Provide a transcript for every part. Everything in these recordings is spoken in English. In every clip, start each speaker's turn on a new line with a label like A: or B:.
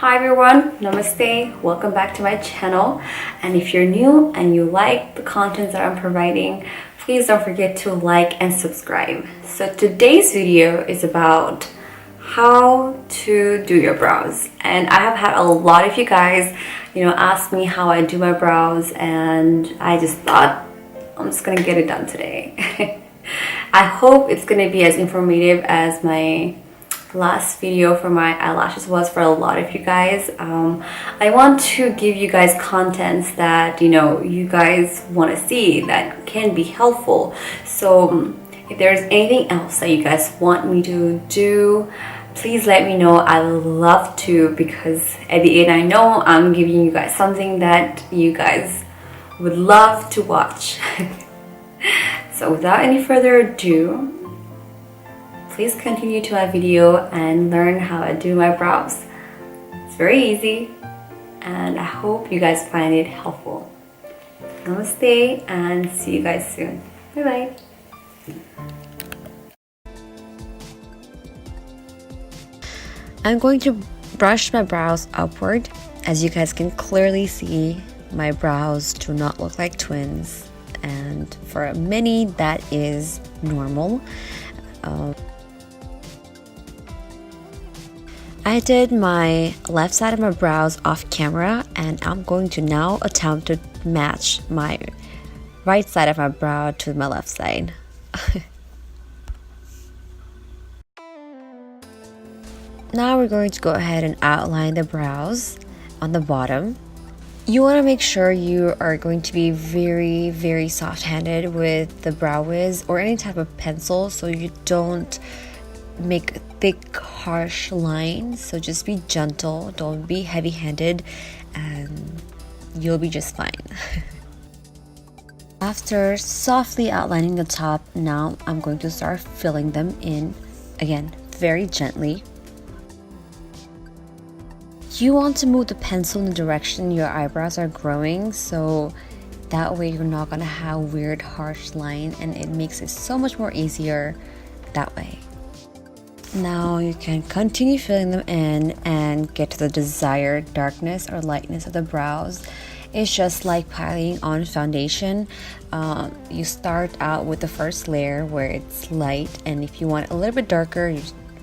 A: Hi everyone, namaste, welcome back to my channel. And if you're new and you like the content that I'm providing, please don't forget to like and subscribe. So today's video is about how to do your brows. And I have had a lot of you guys, ask me how I do my brows, and I just thought I'm just gonna get it done today. I hope it's gonna be as informative as my last video for my eyelashes was for a lot of you guys. I want to give you guys contents that you guys want to see that can be helpful. So if there's anything else that you guys want me to do, please let me know. I would love to, because at the end I know I'm giving you guys something that you guys would love to watch. So without any further ado, please continue to my video and learn how I do my brows. It's very easy and I hope you guys find it helpful. Namaste and see you guys soon. Bye bye. I'm going to brush my brows upward. As you guys can clearly see, my brows do not look like twins, and for many that is normal. I did my left side of my brows off camera, and I'm going to now attempt to match my right side of my brow to my left side. Now we're going to go ahead and outline the brows on the bottom. You want to make sure you are going to be very, very soft-handed with the brow wiz or any type of pencil, so you don't make thick, harsh lines. So just be gentle, don't be heavy-handed, and you'll be just fine. After softly outlining the top, now I'm going to start filling them in, again, very gently. You want to move the pencil in the direction your eyebrows are growing, so that way you're not gonna have weird harsh line, and it makes it so much more easier that way. Now you can continue filling them in and get to the desired darkness or lightness of the brows. It's just like piling on foundation. You start out with the first layer where it's light, and if you want it a little bit darker, you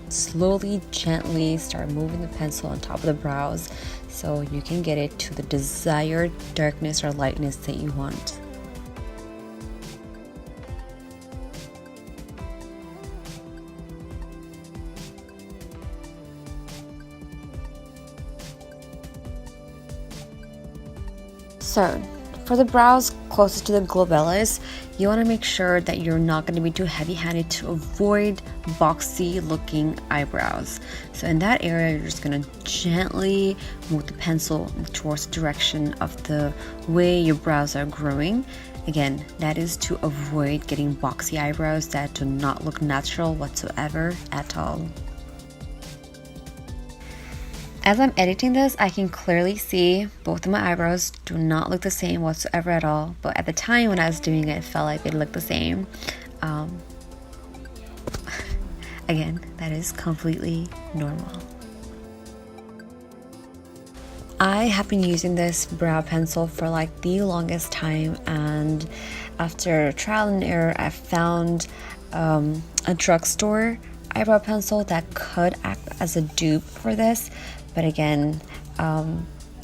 A: slowly, gently start moving the pencil on top of the brows so you can get it to the desired darkness or lightness that you want. So, for the brows closest to the glabellas, you want to make sure that you're not going to be too heavy-handed to avoid boxy looking eyebrows. So in that area, you're just going to gently move the pencil towards the direction of the way your brows are growing. Again, that is to avoid getting boxy eyebrows that do not look natural whatsoever at all. As I'm editing this, I can clearly see both of my eyebrows do not look the same whatsoever at all, but at the time when I was doing it, it felt like they looked the same. Again, that is completely normal. I have been using this brow pencil for like the longest time, and after trial and error, I found a drugstore eyebrow pencil that could act as a dupe for this. But again,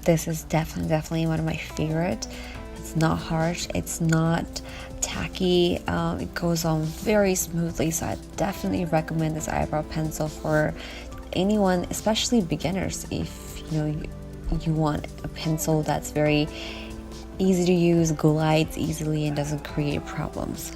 A: this is definitely one of my favorite. It's not harsh, it's not tacky, it goes on very smoothly, so I definitely recommend this eyebrow pencil for anyone, especially beginners. If you want a pencil that's very easy to use, glides easily, and doesn't create problems.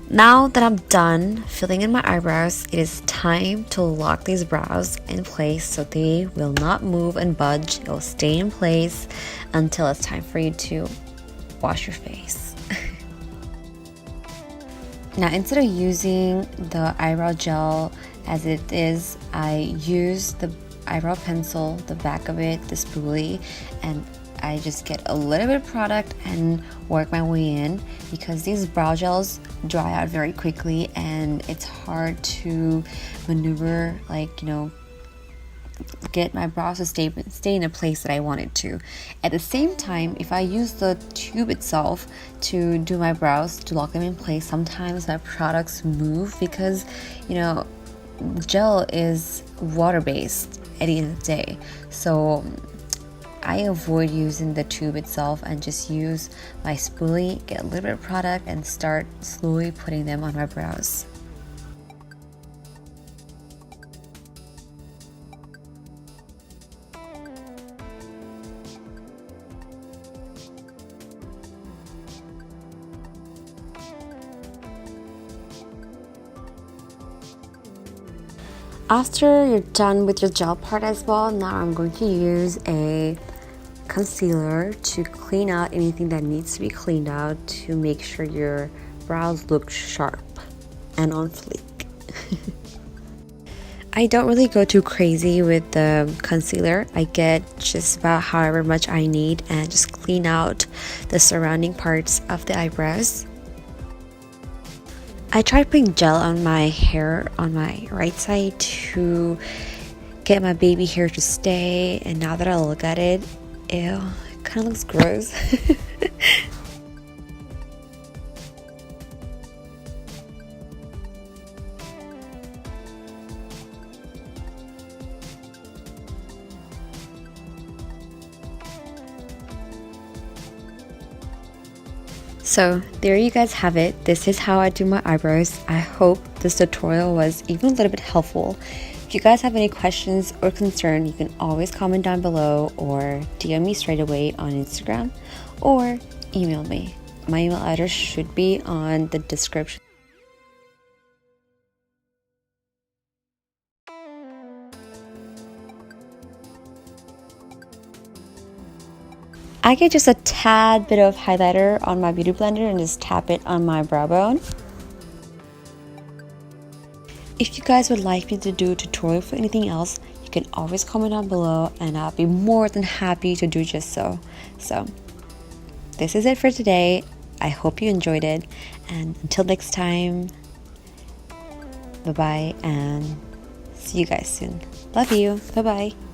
A: Now that I'm done filling in my eyebrows, it is time to lock these brows in place so they will not move and budge. It will stay in place until it's time for you to wash your face. Now, instead of using the eyebrow gel as it is, I use the eyebrow pencil, the back of it, the spoolie, and I just get a little bit of product and work my way in, because these brow gels dry out very quickly and it's hard to maneuver, like, you know, get my brows to stay in a place that I want it to. At the same time, if I use the tube itself to do my brows, to lock them in place, sometimes my products move because, you know, gel is water-based at the end of the day. So I avoid using the tube itself and just use my spoolie, get a little bit of product, and start slowly putting them on my brows. After you're done with your gel part as well, now I'm going to use a concealer to clean out anything that needs to be cleaned out to make sure your brows look sharp and on fleek. I don't really go too crazy with the concealer. I get just about however much I need and just clean out the surrounding parts of the eyebrows. I tried putting gel on my hair on my right side to get my baby hair to stay, and now that I look at it, ew, it kind of looks gross. So there you guys have it. This is how I do my eyebrows. I hope this tutorial was even a little bit helpful. If you guys have any questions or concern, you can always comment down below or DM me straight away on Instagram or email me. My email address should be on the description. I get just a tad bit of highlighter on my beauty blender and just tap it on my brow bone. If you guys would like me to do a tutorial for anything else, you can always comment down below and I'll be more than happy to do just so. So this is it for today. I hope you enjoyed it, and until next time, bye bye and see you guys soon. Love you. Bye bye.